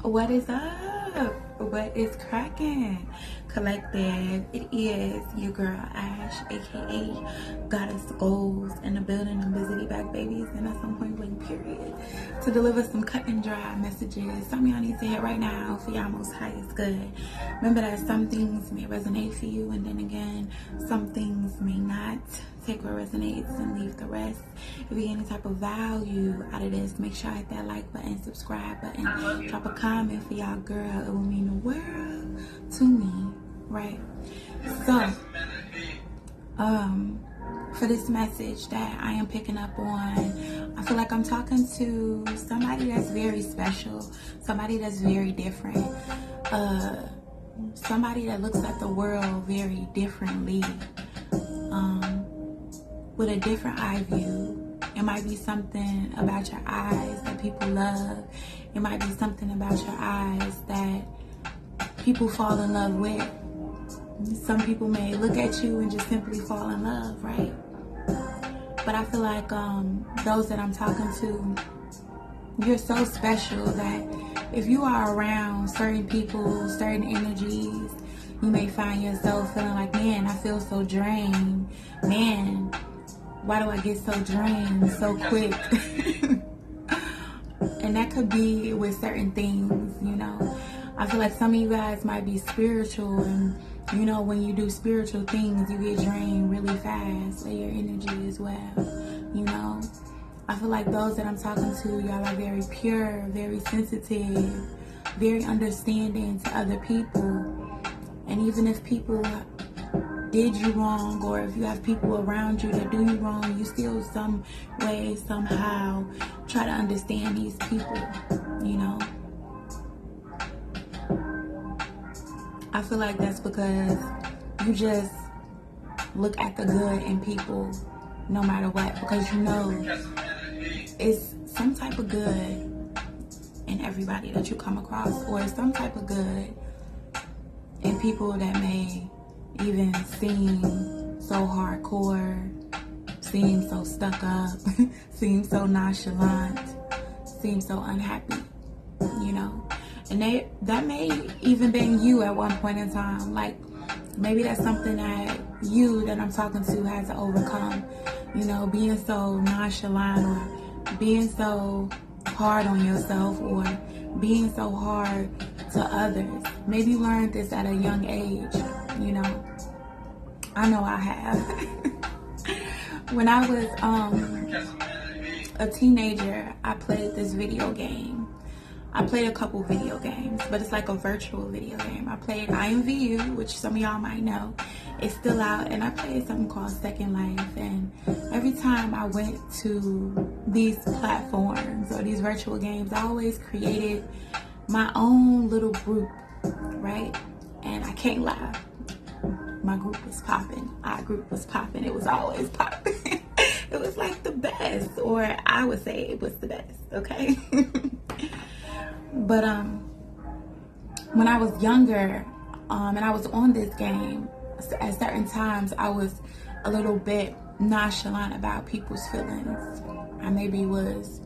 What is up? What is cracking? Collective, it is your girl Ash, aka Goddess Goals, in the building. I'm busy back, babies, and at some point blank period to deliver some cut and dry messages. Some of y'all need to hear right now for y'all most highest good. Remember that some things may resonate for you, and then again, some things may not. Take what resonates and leave the rest. If you get any type of value out of this, make sure I hit that like button, subscribe button, drop a comment for y'all, girl. It will mean the world to me, right? So, for this message that I am picking up on, I feel like I'm talking to somebody that's very special, somebody that's very different, somebody that looks at the world very differently. With a different eye view. It might be something about your eyes that people love. It might be something about your eyes that people fall in love with. Some people may look at you and just simply fall in love, right? But I feel like those that I'm talking to, you're so special that if you are around certain people, certain energies, you may find yourself feeling like, man, I feel so drained. Man, why do I get so drained so quick? And that could be with certain things, you know. I feel like some of you guys might be spiritual, and you know, when you do spiritual things, you get drained really fast with your energy as well, you know. I feel like those that I'm talking to, y'all are very pure, very sensitive, very understanding to other people. And even if people did you wrong, or if you have people around you that do you wrong, you still some way, somehow try to understand these people, you know. I feel like that's because you just look at the good in people no matter what, because you know it's some type of good in everybody that you come across, or some type of good in people that may even seem so hardcore, seem so stuck up, seem so nonchalant, seem so unhappy, you know. And that may even been you at one point in time. Like, maybe that's something that I'm talking to has to overcome, you know, being so nonchalant, or being so hard on yourself, or being so hard to others. Maybe you learned this at a young age, you know. I know I have. When I was a teenager, I played this video game. I played a couple video games, but it's like a virtual video game. I played IMVU, which some of y'all might know. It's still out, and I played something called Second Life. And every time I went to these platforms or these virtual games, I always created my own little group, right? And I can't lie, my group was popping. Our group was popping. It was always popping. It was like the best, or I would say it was the best, okay? But when I was younger, and I was on this game, at certain times I was a little bit nonchalant about people's feelings. I maybe was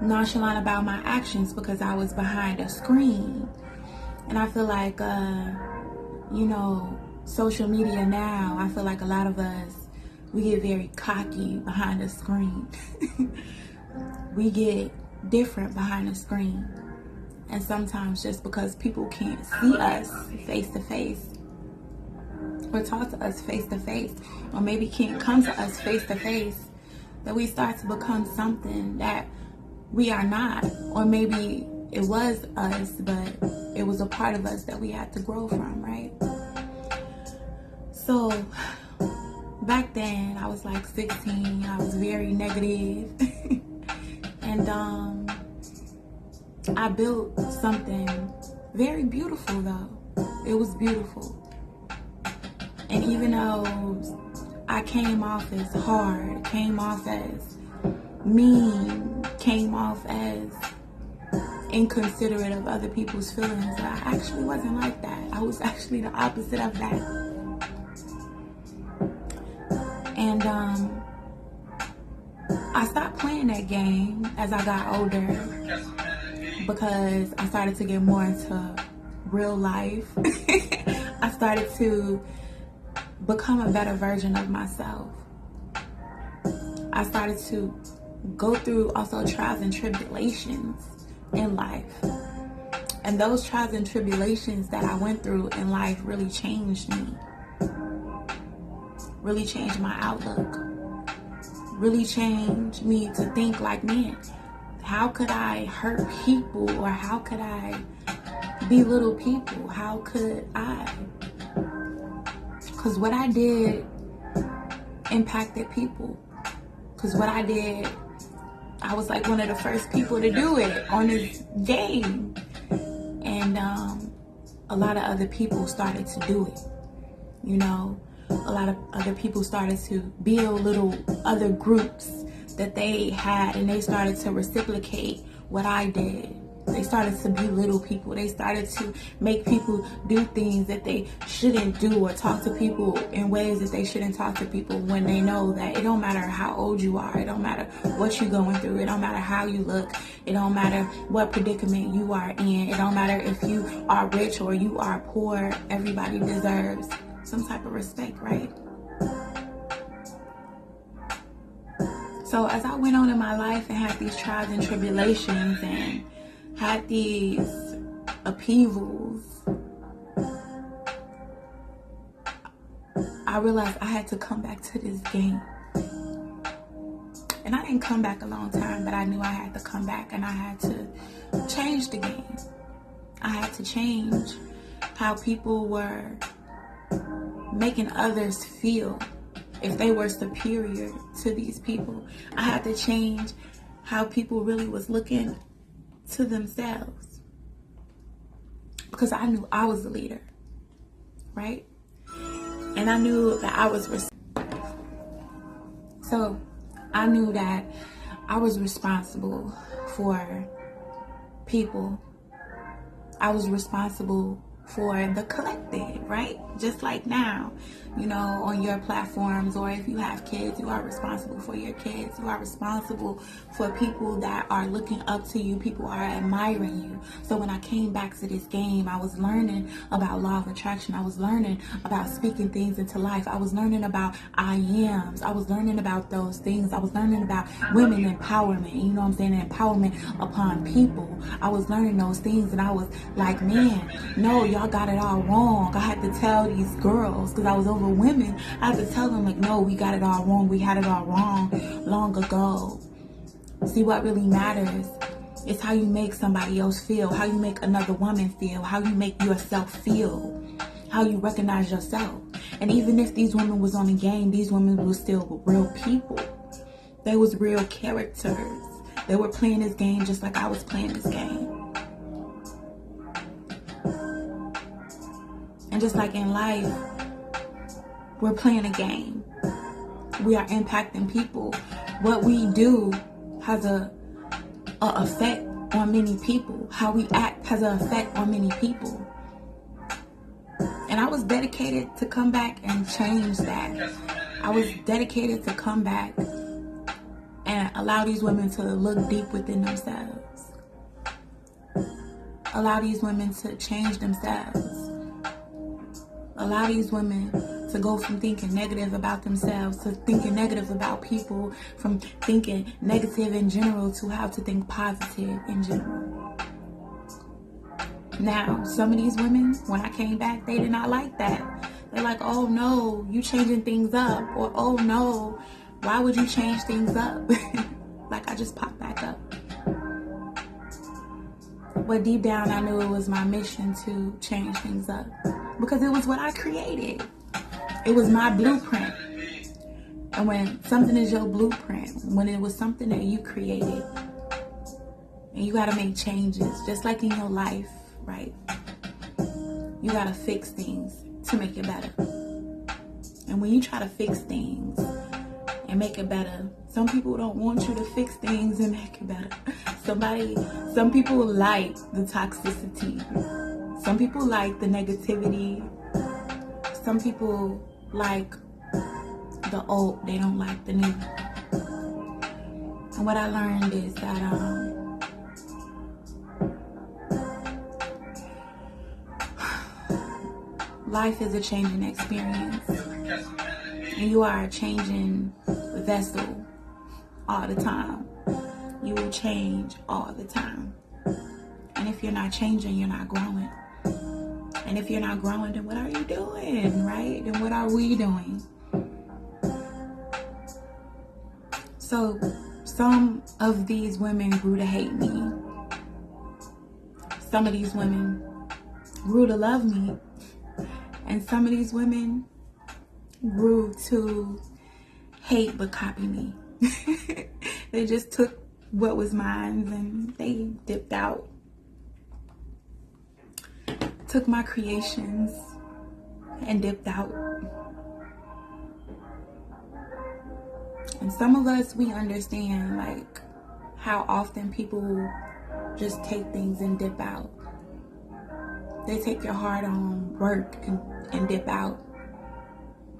nonchalant about my actions because I was behind a screen. And I feel like, you know, social media now, I feel like a lot of us, we get very cocky behind the screen. We get different behind the screen. And sometimes just because people can't see us face to face, or talk to us face to face, or maybe can't come to us face to face, that we start to become something that we are not. Or maybe it was us, but it was a part of us that we had to grow from, right? So back then, I was like 16, I was very negative. And I built something very beautiful, though. It was beautiful. And even though I came off as hard, came off as mean, came off as inconsiderate of other people's feelings, I actually wasn't like that. I was actually the opposite of that. And I stopped playing that game as I got older. because I started to get more into real life. I started to become a better version of myself. I started to go through also trials and tribulations in life. And those trials and tribulations that I went through in life really changed me. Really changed my outlook. Really changed me to think like, man, how could I hurt people, or how could I belittle people? How could I? Because what I did impacted people. Because what I did, I was like one of the first people to do it on this game. And a lot of other people started to do it. You know, a lot of other people started to build little other groups that they had, and they started to reciprocate what I did. They started to belittle people. They started to make people do things that they shouldn't do, or talk to people in ways that they shouldn't talk to people, when they know that it don't matter how old you are. It don't matter what you're going through. It don't matter how you look. It don't matter what predicament you are in. It don't matter if you are rich or you are poor. Everybody deserves some type of respect, right? So as I went on in my life and had these trials and tribulations and had these upheavals, I realized I had to come back to this game. And I didn't come back a long time, but I knew I had to come back, and I had to change the game. I had to change how people were making others feel if they were superior to these people. I had to change how people really was looking to themselves, because I knew I was the leader, right? And I knew that I was so I knew that I was responsible for people. I was responsible for the collective, right? Just like now, you know, on your platforms, or if you have kids, you are responsible for your kids. You are responsible for people that are looking up to you. People are admiring you. So when I came back to this game, I was learning about law of attraction. I was learning about speaking things into life. I was learning about I ams. I was learning about those things. I was learning about women empowerment, you know what I'm saying? Empowerment upon people. I was learning those things, and I was like, man, no, y'all got it all wrong. I had to tell these girls, because I was over women, I had to tell them, like, no, we got it all wrong. We had it all wrong long ago. See, what really matters is how you make somebody else feel, how you make another woman feel, how you make yourself feel, how you recognize yourself. And even if these women was on the game, these women were still real people. They was real characters. They were playing this game just like I was playing this game. And just like in life, we're playing a game. We are impacting people. What we do has a effect on many people. How we act has an effect on many people. And I was dedicated to come back and change that. I was dedicated to come back and allow these women to look deep within themselves. Allow these women to change themselves. Allow these women to go from thinking negative about themselves to thinking negative about people, from thinking negative in general to how to think positive in general. Now, some of these women, when I came back, they did not like that. They're like, oh no, you changing things up. Or, oh no, why would you change things up? Like I just popped back up. But deep down, I knew it was my mission to change things up. Because it was what I created. It was my blueprint. And when something is your blueprint, when it was something that you created, and you gotta make changes, just like in your life, right? You gotta fix things to make it better. And when you try to fix things and make it better, some people don't want you to fix things and make it better. Some people like the toxicity. Some people like the negativity. Some people like the old, they don't like the new. And what I learned is that life is a changing experience, and you are a changing vessel all the time. You will change all the time. And if you're not changing, you're not growing. And if you're not growing, then what are you doing, right? Then what are we doing? So some of these women grew to hate me. Some of these women grew to love me. And some of these women grew to hate but copy me. They just took what was mine and they dipped out. Took my creations and dipped out. And some of us, we understand like how often people just take things and dip out. They take your hard-on work and dip out.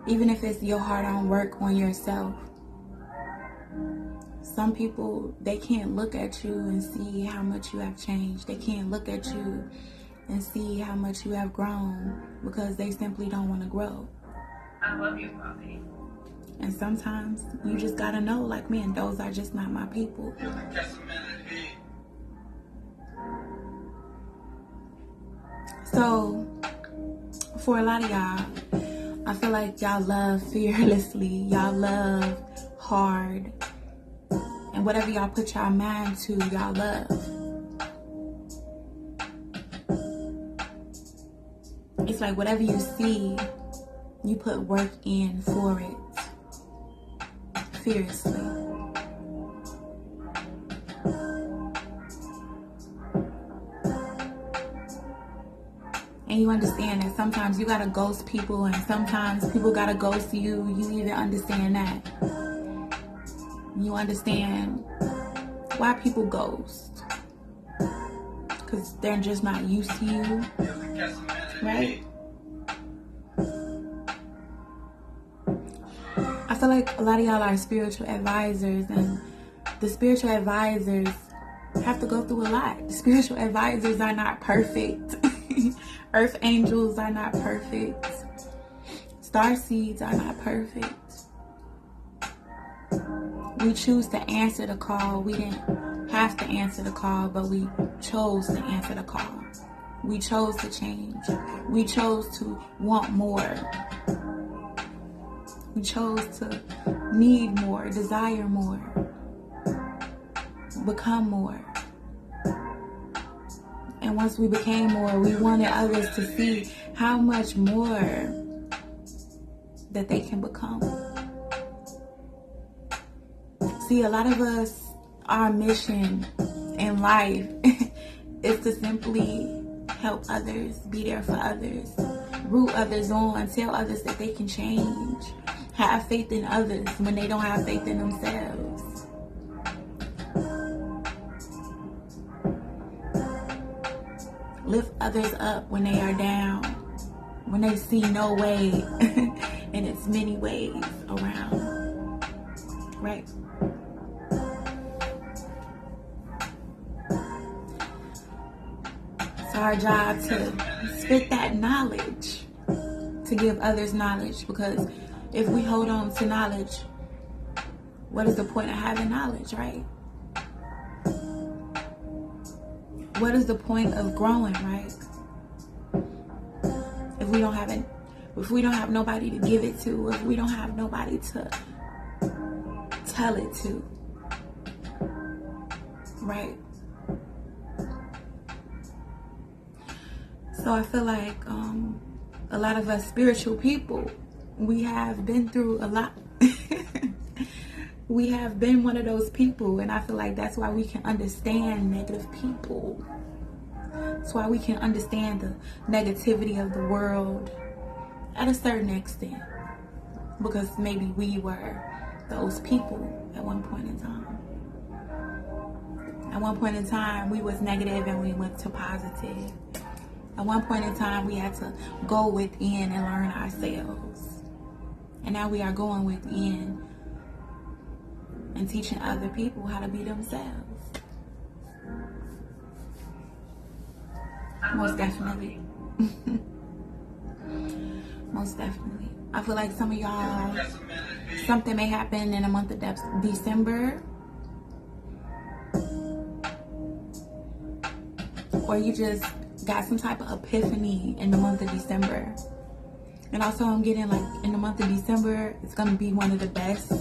Even if it's your hard-on work on yourself. Some people, they can't look at you and see how much you have changed. They can't look at you and see how much you have grown because they simply don't want to grow. I love you, Poppy. And sometimes you just gotta know, like, man, those are just not my people. So, for a lot of y'all, I feel like y'all love fearlessly. Y'all love hard. And whatever y'all put y'all mind to, y'all love. It's like whatever you see, you put work in for it. Fiercely. And you understand that sometimes you gotta ghost people and sometimes people gotta ghost you. You even understand that. You understand why people ghost. Because they're just not used to you. Right? I feel like a lot of y'all are spiritual advisors, and the spiritual advisors have to go through a lot. The spiritual advisors are not perfect. Earth angels are not perfect. Star seeds are not perfect. We choose to answer the call. We didn't have to answer the call, but we chose to answer the call. We chose to change. We chose to want more. We chose to need more, desire more, become more. And once we became more, we wanted others to see how much more that they can become. See, a lot of us, our mission in life is to simply help others, be there for others, root others on, tell others that they can change, have faith in others when they don't have faith in themselves. Lift others up when they are down, when they see no way, and it's many ways around, right? It's our job to spit that knowledge, to give others knowledge, because if we hold on to knowledge, what is the point of having knowledge, right? What is the point of growing, right? If we don't have it, if we don't have nobody to give it to, if we don't have nobody to tell it to, right? So I feel like a lot of us spiritual people, we have been through a lot. We have been one of those people, and I feel like that's why we can understand negative people. That's why we can understand the negativity of the world at a certain extent, because maybe we were those people at one point in time. At one point in time, we was negative and we went to positive. At one point in time, we had to go within and learn ourselves. And now we are going within and teaching other people how to be themselves. Most definitely. Most definitely. I feel like some of y'all, something may happen in the month of December, or you just got some type of epiphany in the month of December. And also I'm getting like in the month of December, it's gonna be one of the best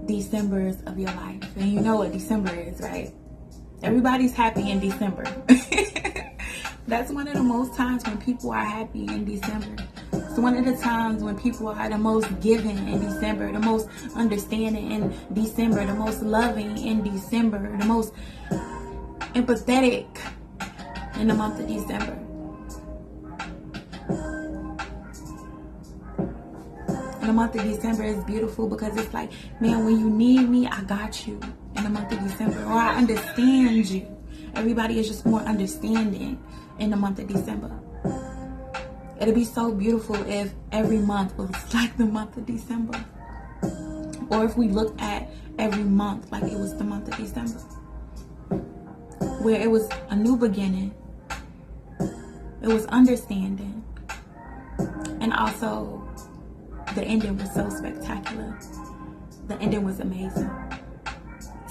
Decembers of your life. And you know what December is, right? Everybody's happy in December. That's one of the most times when people are happy in December. It's one of the times when people are the most giving in December, the most understanding in December, the most loving in December, the most empathetic in the month of December. And the month of December is beautiful because it's like, man, when you need me, I got you in the month of December. Or I understand you. Everybody is just more understanding in the month of December. It'd be so beautiful if every month was like the month of December. Or if we looked at every month like it was the month of December. Where it was a new beginning. It was understanding. And also, the ending was so spectacular. The ending was amazing.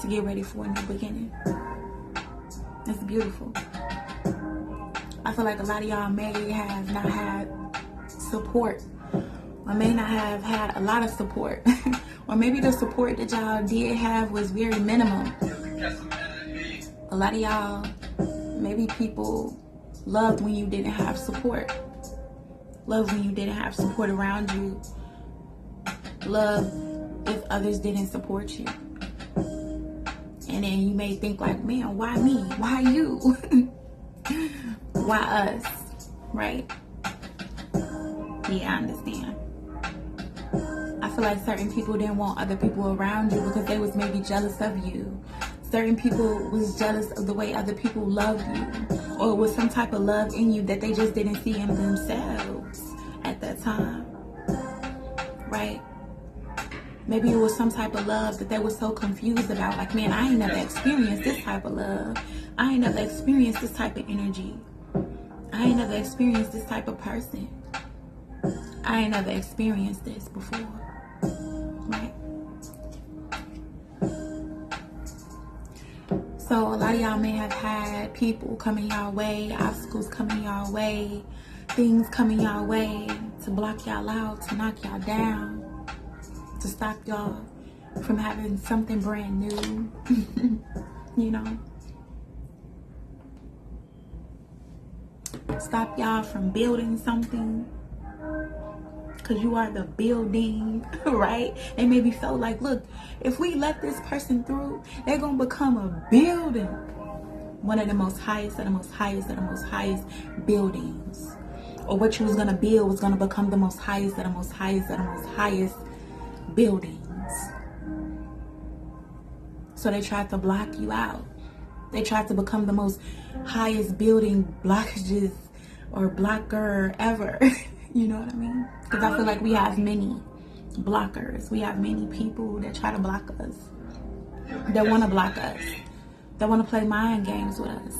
To get ready for a new beginning. It's beautiful. I feel like a lot of y'all may have not had support. Or may not have had a lot of support. Or maybe the support that y'all did have was very minimum. A lot of y'all, maybe people loved when you didn't have support. Loved when you didn't have support around you. Love if others didn't support you. And then you may think like, man, why me? Why you? Why us? Right? Yeah, I understand. I feel like certain people didn't want other people around you because they was maybe jealous of you. Certain people was jealous of the way other people loved you. Or it was some type of love in you that they just didn't see in themselves at that time. Right? Maybe it was some type of love that they were so confused about. Like, man, I ain't never experienced this type of love. I ain't never experienced this type of energy. I ain't never experienced this type of person. I ain't never experienced this before. Right? So a lot of y'all may have had people coming y'all way, obstacles coming y'all way, things coming y'all way to block y'all out, to knock y'all down. To stop y'all from having something brand new, you know. Stop y'all from building something, because you are the building, right? They maybe felt like, look, if we let this person through, they're going to become a building. One of the most highest of the most highest of the most highest buildings. Or what you was going to build was going to become the most highest of the most highest of the most highest buildings. So they tried to block you out. They tried to become the most highest building blockages or blocker ever. You know what I mean? Because I feel like we have many blockers. We have many people that try to block us. That want to block us. That want to play mind games with us.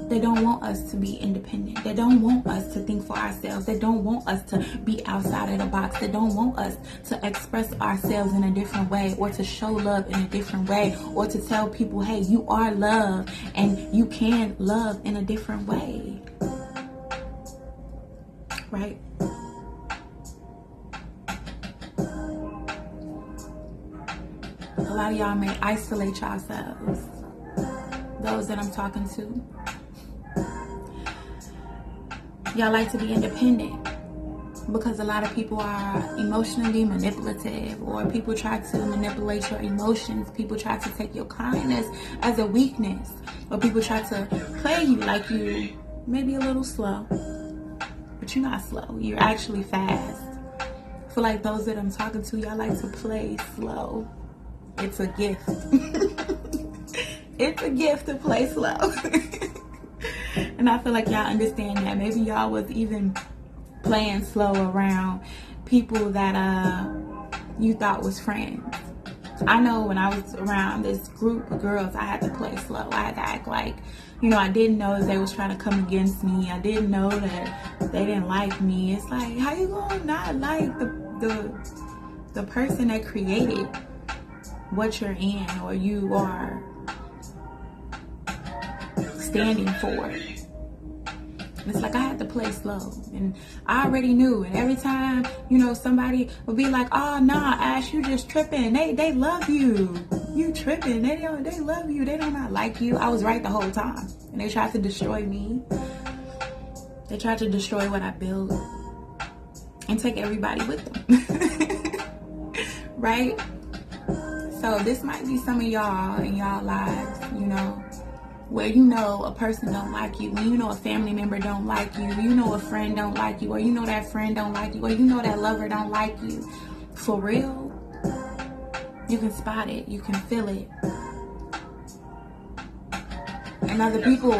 They don't want us to be independent. They don't want us to think for ourselves. They don't want us to be outside of the box. They don't want us to express ourselves in a different way or to show love in a different way or to tell people, hey, you are love and you can love in a different way. Right? A lot of y'all may isolate yourselves. Those that I'm talking to. Y'all like to be independent because a lot of people are emotionally manipulative, or people try to manipulate your emotions. People try to take your kindness as a weakness, or people try to play you like you maybe a little slow, but you're not slow. You're actually fast. I feel like those that I'm talking to, y'all like to play slow. It's a gift. It's a gift to play slow. And I feel like y'all understand that. Maybe y'all was even playing slow around people that you thought was friends. I know when I was around this group of girls, I had to play slow. I had to act like you know, I didn't know if they was trying to come against me. I didn't know that they didn't like me. It's like, how you gonna not like the person that created what you're in or you are standing for? It's like I had to play slow, and I already knew. And every time, you know, somebody would be like, "Oh, nah, Ash, you just tripping. They love you. You tripping. They love you. They do not like you." I was right the whole time, and they tried to destroy me. They tried to destroy what I built and take everybody with them. Right? So this might be some of y'all in y'all lives, you know, where you know a person don't like you, when you know a family member don't like you, you know a friend don't like you, or you know that friend don't like you, or you know that lover don't like you. For real, you can spot it, you can feel it. And other people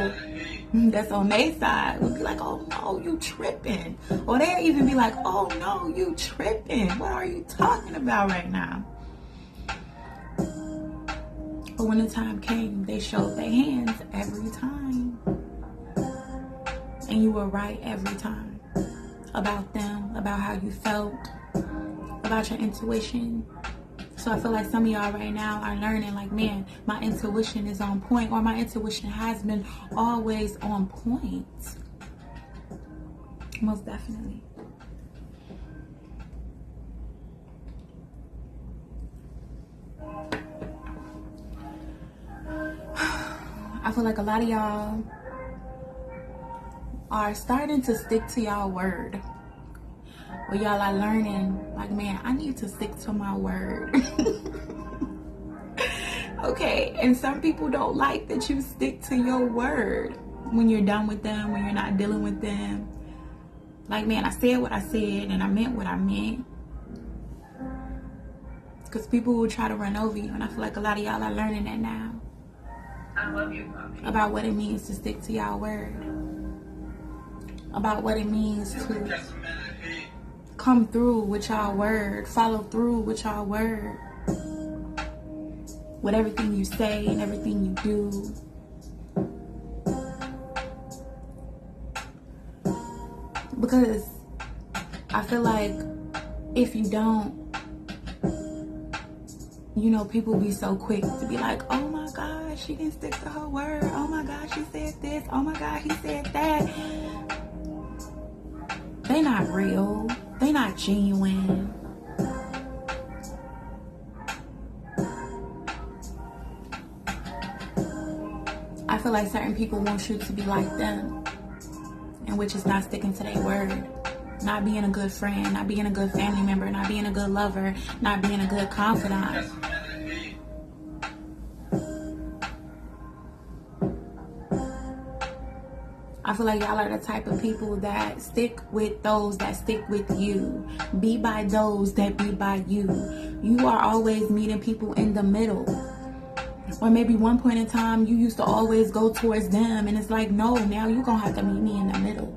that's on their side would be like, "Oh no, you tripping." Or they'll even be like, "Oh no, you tripping. What are you talking about right now?" But when the time came, they showed their hands every time. And you were right every time. About them, about how you felt, about your intuition. So I feel like some of y'all right now are learning, like, man, my intuition is on point, or my intuition has been always on point. Most definitely. I feel like a lot of y'all are starting to stick to y'all word. Or y'all are learning, like, man, I need to stick to my word. Okay, and some people don't like that you stick to your word when you're done with them, when you're not dealing with them. Like, man, I said what I said and I meant what I meant. Because people will try to run over you, and I feel like a lot of y'all are learning that now. I love you, Mommy. About what it means to stick to y'all word. About what it means to come through with y'all word, follow through with y'all word. With everything you say and everything you do. Because I feel like if you don't, you know, people be so quick to be like, "Oh my God, she didn't stick to her word. Oh my God, she said this. Oh my God, he said that." They not real. They not genuine. I feel like certain people want you to be like them, and which is not sticking to their word. Not being a good friend, not being a good family member, not being a good lover, not being a good confidant. I feel like y'all are the type of people that stick with those that stick with you. Be by those that be by you. You are always meeting people in the middle. Or maybe one point in time you used to always go towards them, and it's like, no, now you're gonna have to meet me in the middle.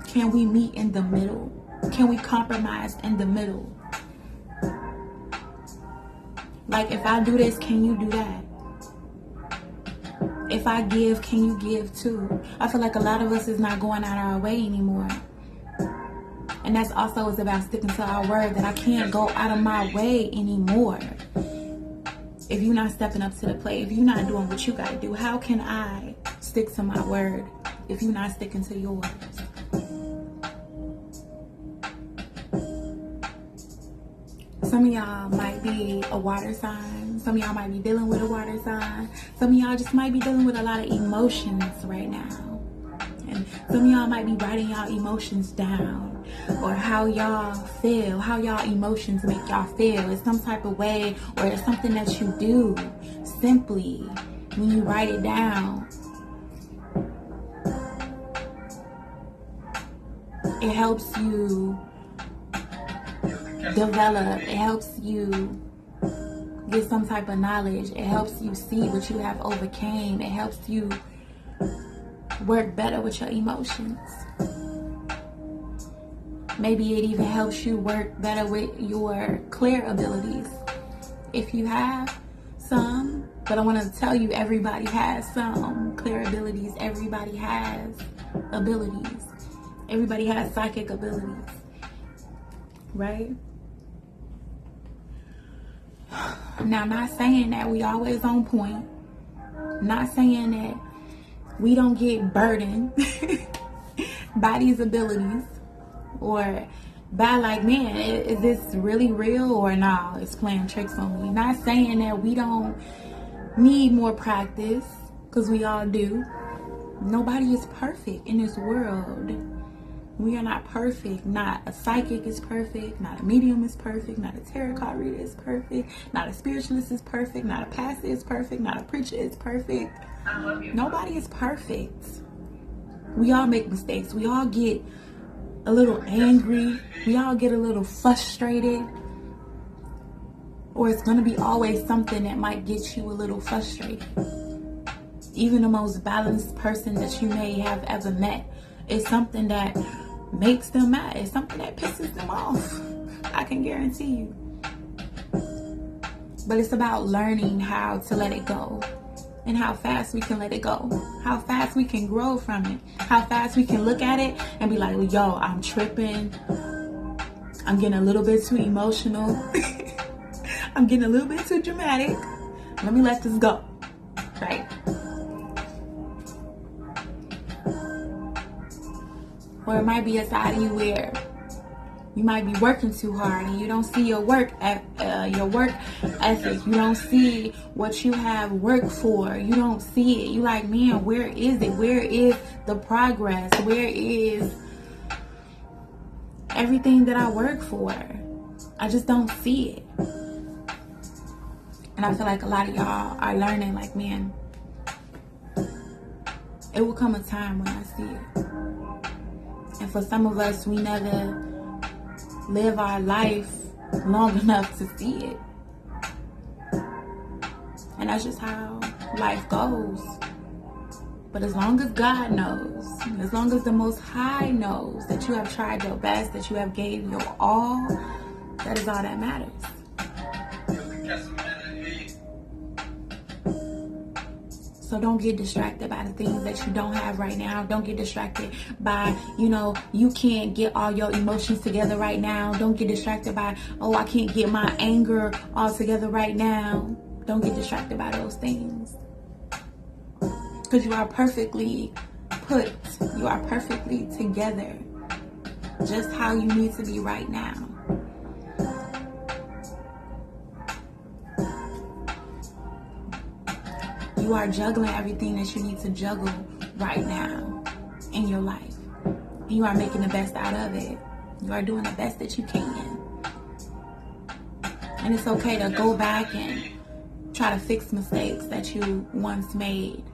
Can we meet in the middle? Can we compromise in the middle? Like, if I do this, can you do that? If I give, can you give too? I feel like a lot of us is not going out our way anymore. And that's also is about sticking to our word, that I can't go out of my way anymore. If you're not stepping up to the plate, if you're not doing what you gotta do, how can I stick to my word if you're not sticking to yours? Some of y'all might be a water sign. Some of y'all might be dealing with a water sign. Some of y'all just might be dealing with a lot of emotions right now. And some of y'all might be writing y'all emotions down, or how y'all feel, how y'all emotions make y'all feel. It's some type of way, or it's something that you do simply when you write it down. It helps you develop. It helps you get some type of knowledge. It helps you see what you have overcame. It helps you work better with your emotions. Maybe it even helps you work better with your clear abilities. If you have some, But I want to tell you, everybody has some clear abilities. Everybody has abilities. Everybody has psychic abilities, right? Now, not saying that we always on point. Not saying that we don't get burdened by these abilities, or by like, man, is this really real, or nah, it's playing tricks on me. Not saying that we don't need more practice, because we all do. Nobody is perfect in this world. We are not perfect. Not a psychic is perfect. Not a medium is perfect. Not a tarot card reader is perfect. Not a spiritualist is perfect. Not a pastor is perfect. Not a preacher is perfect. I love you. Nobody is perfect. We all make mistakes. We all get a little angry. We all get a little frustrated. Or it's going to be always something that might get you a little frustrated. Even the most balanced person that you may have ever met is something that makes them mad. It's something that pisses them off. I can guarantee you. But it's about learning how to let it go. And how fast we can let it go. How fast we can grow from it. How fast we can look at it and be like, yo, I'm tripping. I'm getting a little bit too emotional. I'm getting a little bit too dramatic. Let me let this go. Right? Or it might be a side of you where you might be working too hard and you don't see your work ethic. You don't see what you have worked for. You don't see it. You like, man, where is it? Where is the progress? Where is everything that I work for? I just don't see it. And I feel like a lot of y'all are learning, like, man, it will come a time when I see it. And for some of us, we never live our life long enough to see it. And that's just how life goes. But as long as God knows, as long as the Most High knows that you have tried your best, that you have gave your all, that is all that matters. So don't get distracted by the things that you don't have right now. Don't get distracted by, you can't get all your emotions together right now. Don't get distracted by, I can't get my anger all together right now. Don't get distracted by those things. Because you are perfectly put. You are perfectly together. Just how you need to be right now. You are juggling everything that you need to juggle right now in your life. And you are making the best out of it. You are doing the best that you can. And it's okay to go back and try to fix mistakes that you once made.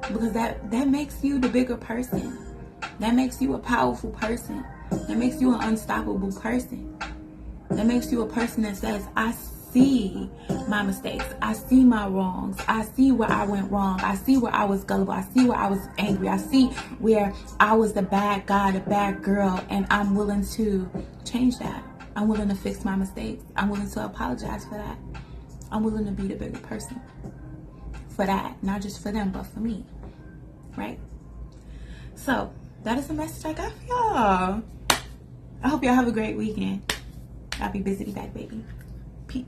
Because that makes you the bigger person. That makes you a powerful person. That makes you an unstoppable person. That makes you a person that says, I see my mistakes. I see my wrongs. I see where I went wrong. I see where I was gullible. I see where I was angry. I see where I was the bad guy, the bad girl, and I'm willing to change that. I'm willing to fix my mistakes. I'm willing to apologize for that. I'm willing to be the bigger person for that. Not just for them, but for me. Right? So, that is the message I got for y'all. I hope y'all have a great weekend. I'll be busy back, baby. Peace.